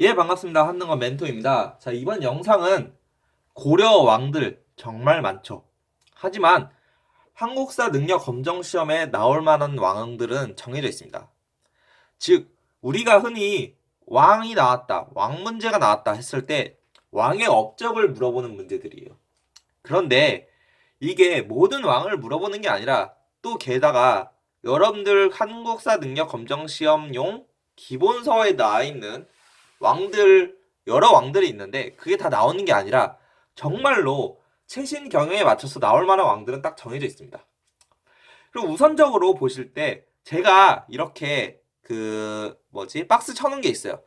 예, 반갑습니다. 한능원 멘토입니다. 자, 이번 영상은 고려 왕들 정말 많죠. 하지만 한국사 능력 검정 시험에 나올 만한 왕들은 정해져 있습니다. 즉, 우리가 흔히 왕이 나왔다, 왕 문제가 나왔다 했을 때 왕의 업적을 물어보는 문제들이에요. 그런데 이게 모든 왕을 물어보는 게 아니라 또 게다가 여러분들 한국사 능력 검정 시험용 기본서에 나와 있는 왕들 여러 왕들이 있는데 그게 다 나오는 게 아니라 정말로 최신 경영에 맞춰서 나올 만한 왕들은 딱 정해져 있습니다. 그리고 우선적으로 보실 때 제가 이렇게 박스 쳐놓은 게 있어요.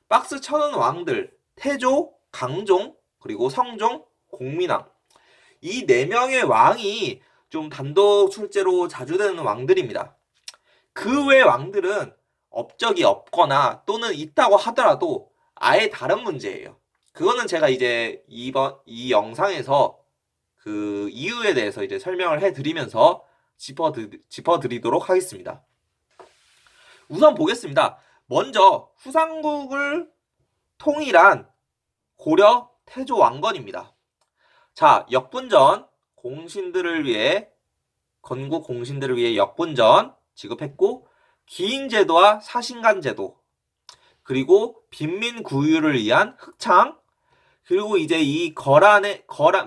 박스 쳐놓은 왕들 태조, 강종, 그리고 성종, 공민왕 이 네 명의 왕이 좀 단독 출제로 자주 되는 왕들입니다. 그 외 왕들은 업적이 없거나 또는 있다고 하더라도 아예 다른 문제예요. 그거는 제가 이제 이 영상에서 그 이유에 대해서 이제 설명을 해드리면서 짚어드리도록 하겠습니다. 우선 보겠습니다. 먼저 후삼국을 통일한 고려 태조 왕건입니다. 자, 역분전 건국 공신들을 위해 역분전 지급했고 기인제도와 사신간제도 그리고 빈민구유를 위한 흑창 그리고 이제 이 거란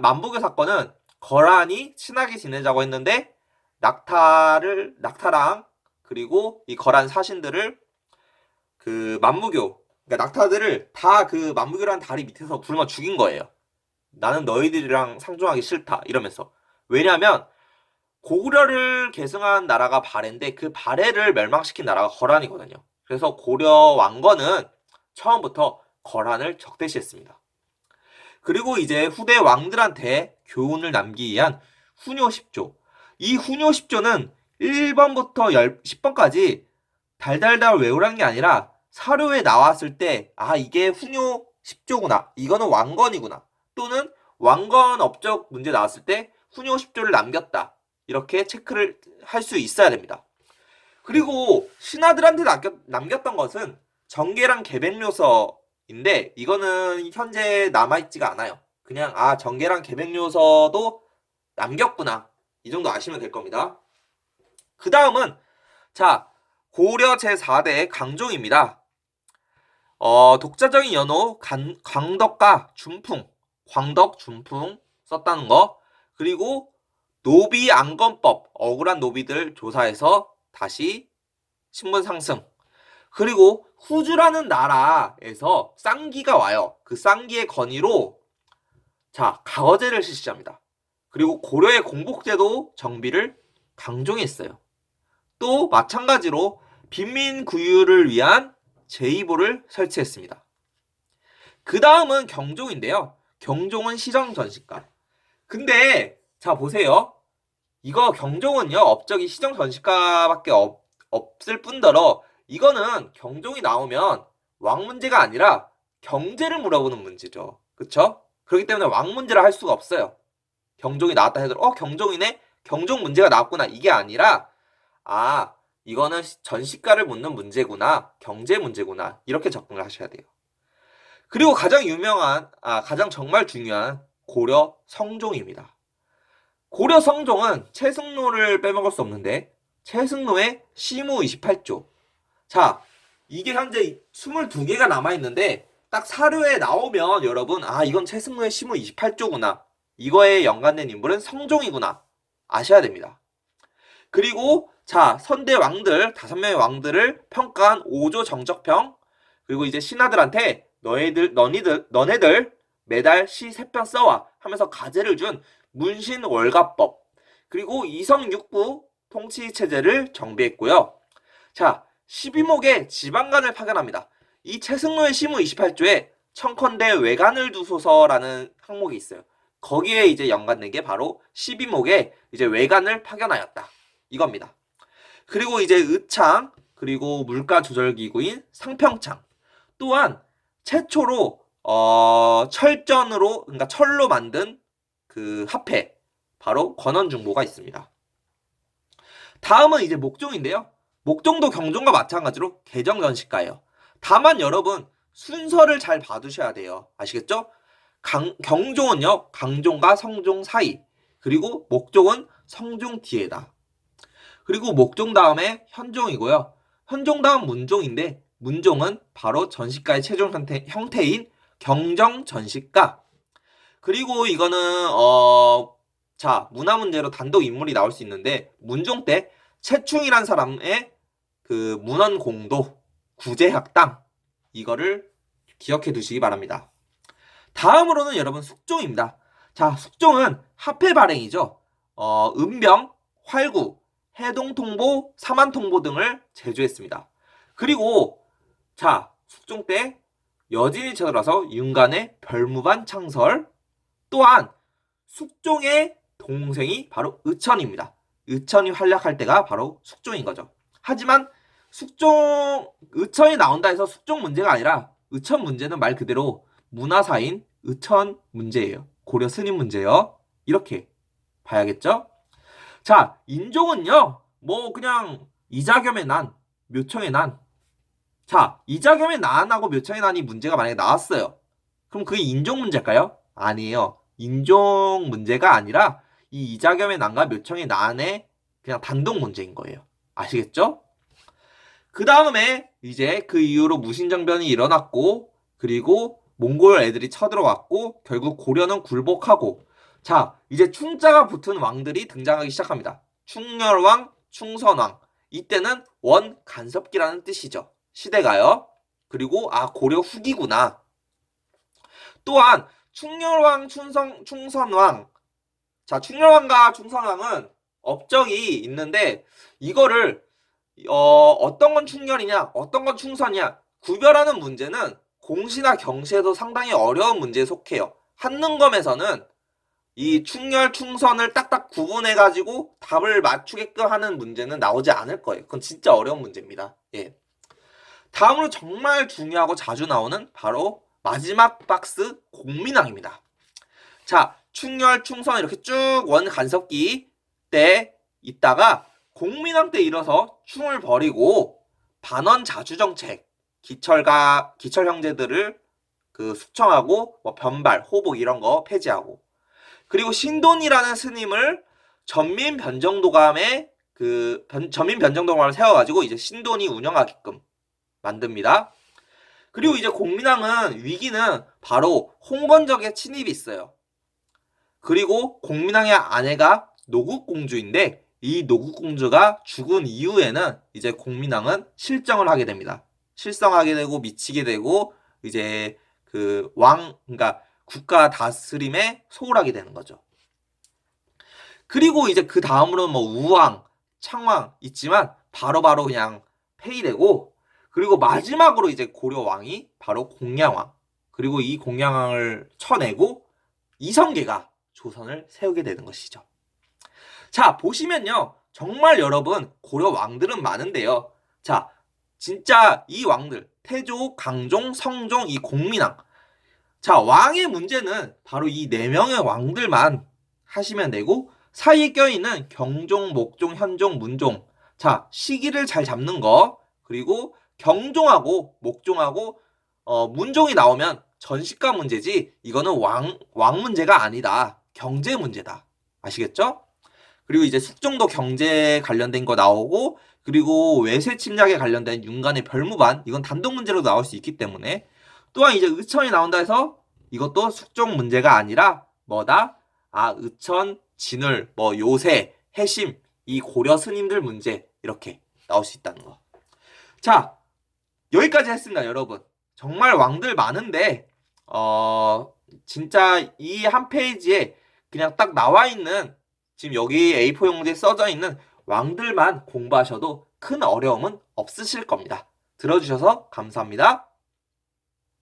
만복의 사건은 거란이 친하게 지내자고 했는데 낙타랑 그리고 이 거란 사신들을 그 만무교 그러니까 낙타들을 다 그 만무교라는 다리 밑에서 굶어 죽인 거예요. 나는 너희들이랑 상종하기 싫다 이러면서. 왜냐하면 고구려를 계승한 나라가 발해인데 그 발해를 멸망시킨 나라가 거란이거든요. 그래서 고려 왕건은 처음부터 거란을 적대시했습니다. 그리고 이제 후대 왕들한테 교훈을 남기기 위한 훈요 10조. 이 훈요 10조는 1번부터 10번까지 달달달 외우라는 게 아니라 사료에 나왔을 때 이게 훈요 10조구나. 이거는 왕건이구나. 또는 왕건 업적 문제 나왔을 때 훈요 10조를 남겼다. 이렇게 체크를 할 수 있어야 됩니다. 그리고 신하들한테 남겼던 것은 정계랑 계백료서인데 이거는 현재 남아있지가 않아요. 그냥 정계랑 계백료서도 남겼구나. 이 정도 아시면 될 겁니다. 그 다음은 자 고려 제4대 강종입니다. 독자적인 연호 광덕과 준풍 광덕 준풍 썼다는 거 그리고 노비 안건법 억울한 노비들 조사해서 다시 신분 상승 그리고 후주라는 나라에서 쌍기가 와요. 그 쌍기의 건의로 가거제를 실시합니다. 그리고 고려의 공복제도 정비를 강종했어요. 또 마찬가지로 빈민구유를 위한 제2보를 설치했습니다. 그 다음은 경종인데요. 경종은 시정전시가. 근데 보세요. 이거 경종은요 업적이 시정전시가밖에 없을 뿐더러 이거는 경종이 나오면 왕 문제가 아니라 경제를 물어보는 문제죠. 그쵸? 그렇기 때문에 왕 문제를 할 수가 없어요. 경종이 나왔다 해도 경종이네? 경종 문제가 나왔구나. 이게 아니라 이거는 전시가를 묻는 문제구나. 경제 문제구나. 이렇게 접근을 하셔야 돼요. 그리고 가장 정말 중요한 고려 성종입니다. 고려 성종은 최승로를 빼먹을 수 없는데 최승로의 시무 28조. 이게 현재 22개가 남아있는데 딱 사료에 나오면 여러분 이건 최승로의 시무 28조구나. 이거에 연관된 인물은 성종이구나. 아셔야 됩니다. 그리고 선대 왕들 5명의 왕들을 평가한 5조 정적평 그리고 이제 신하들한테 너네들 매달 시 3편 써와 하면서 가제를 준 문신월가법 그리고 이성육부 통치체제를 정비했고요. 12목에 지방간을 파견합니다. 이 최승로의 시무 28조에 청컨대 외간을 두소서라는 항목이 있어요. 거기에 이제 연관된 게 바로 12목에 이제 외간을 파견하였다. 이겁니다. 그리고 이제 의창 그리고 물가조절기구인 상평창 또한 최초로 그러니까 철로 만든 그 화폐 바로 권원중보가 있습니다. 다음은 이제 목종인데요. 목종도 경종과 마찬가지로 개정전시가예요. 다만 여러분 순서를 잘 봐두셔야 돼요. 아시겠죠? 경종은요, 강종과 성종 사이. 그리고 목종은 성종 뒤에다. 그리고 목종 다음에 현종이고요. 현종 다음 문종인데 문종은 바로 전시가의 최종 형태인 경정 전시가. 그리고 이거는 자, 문화 문제로 단독 인물이 나올 수 있는데 문종 때 채충이란 사람의 그 문헌공도 구제학당 이거를 기억해 두시기 바랍니다. 다음으로는 여러분 숙종입니다. 자, 숙종은 화폐 발행이죠. 은병, 활구, 해동통보, 사만통보 등을 제조했습니다. 그리고 자, 숙종 때 여진이 쳐들어서 윤간의 별무반 창설, 또한 숙종의 동생이 바로 의천입니다. 의천이 활약할 때가 바로 숙종인 거죠. 하지만 의천이 나온다 해서 숙종 문제가 아니라 의천 문제는 말 그대로 문화사인 의천 문제예요. 고려 스님 문제요. 이렇게 봐야겠죠? 자, 인종은요. 뭐 그냥 이자겸의 난, 묘청의 난. 자, 이자겸의 난하고 묘청의 난이 문제가 만약에 나왔어요. 그럼 그게 인종 문제일까요? 아니에요. 인종 문제가 아니라 이 이자겸의 난과 묘청의 난의 그냥 단독 문제인 거예요. 아시겠죠? 그 다음에 이제 그 이후로 무신정변이 일어났고 그리고 몽골 애들이 쳐들어왔고 결국 고려는 굴복하고 자 이제 충자가 붙은 왕들이 등장하기 시작합니다. 충렬왕, 충선왕 이때는 원간섭기라는 뜻이죠. 시대가요. 그리고 고려 후기구나. 또한 충렬왕, 충선왕 자 충렬왕과 충선왕은 업적이 있는데 이거를 어떤 건 충렬이냐 어떤 건 충선이냐 구별하는 문제는 공시나 경시에도 상당히 어려운 문제에 속해요. 한능검에서는 이 충렬, 충선을 딱딱 구분해가지고 답을 맞추게끔 하는 문제는 나오지 않을 거예요. 그건 진짜 어려운 문제입니다. 예. 다음으로 정말 중요하고 자주 나오는 바로 마지막 박스 공민왕입니다. 자, 충렬, 충선 이렇게 쭉 원간섭기 때 있다가 공민왕 때 일어서 충을 버리고 반원 자주정책, 기철 형제들을 그 숙청하고 뭐 변발, 호복 이런 거 폐지하고 그리고 신돈이라는 스님을 전민변정도감에 전민변정도감을 세워가지고 이제 신돈이 운영하게끔 만듭니다. 그리고 이제 공민왕은 위기는 바로 홍건적의 침입이 있어요. 그리고 공민왕의 아내가 노국공주인데 이 노국공주가 죽은 이후에는 이제 공민왕은 실정을 하게 됩니다. 실성하게 되고 미치게 되고 이제 그러니까 국가 다스림에 소홀하게 되는 거죠. 그리고 이제 그 다음으로는 뭐 우왕, 창왕 있지만 바로바로 그냥 폐위되고 그리고 마지막으로 이제 고려 왕이 바로 공양왕. 그리고 이 공양왕을 쳐내고 이성계가 조선을 세우게 되는 것이죠. 자, 보시면요. 정말 여러분 고려 왕들은 많은데요. 자, 진짜 이 왕들 태조, 강종, 성종, 이 공민왕 자, 왕의 문제는 바로 이 4명의 왕들만 하시면 되고 사이에 껴있는 경종, 목종, 현종, 문종 자, 시기를 잘 잡는 거 그리고 경종하고 목종하고 문종이 나오면 전시가 문제지 이거는 왕 문제가 아니다. 경제 문제다. 아시겠죠? 그리고 이제 숙종도 경제 관련된 거 나오고 그리고 외세 침략에 관련된 윤간의 별무반 이건 단독 문제로 나올 수 있기 때문에 또한 이제 의천이 나온다 해서 이것도 숙종 문제가 아니라 뭐다? 의천, 진을, 뭐 요새, 해심 이 고려 스님들 문제 이렇게 나올 수 있다는 거. 자, 여기까지 했습니다, 여러분. 정말 왕들 많은데 진짜 이 한 페이지에 그냥 딱 나와 있는 지금 여기 A4 용지에 써져 있는 왕들만 공부하셔도 큰 어려움은 없으실 겁니다. 들어주셔서 감사합니다.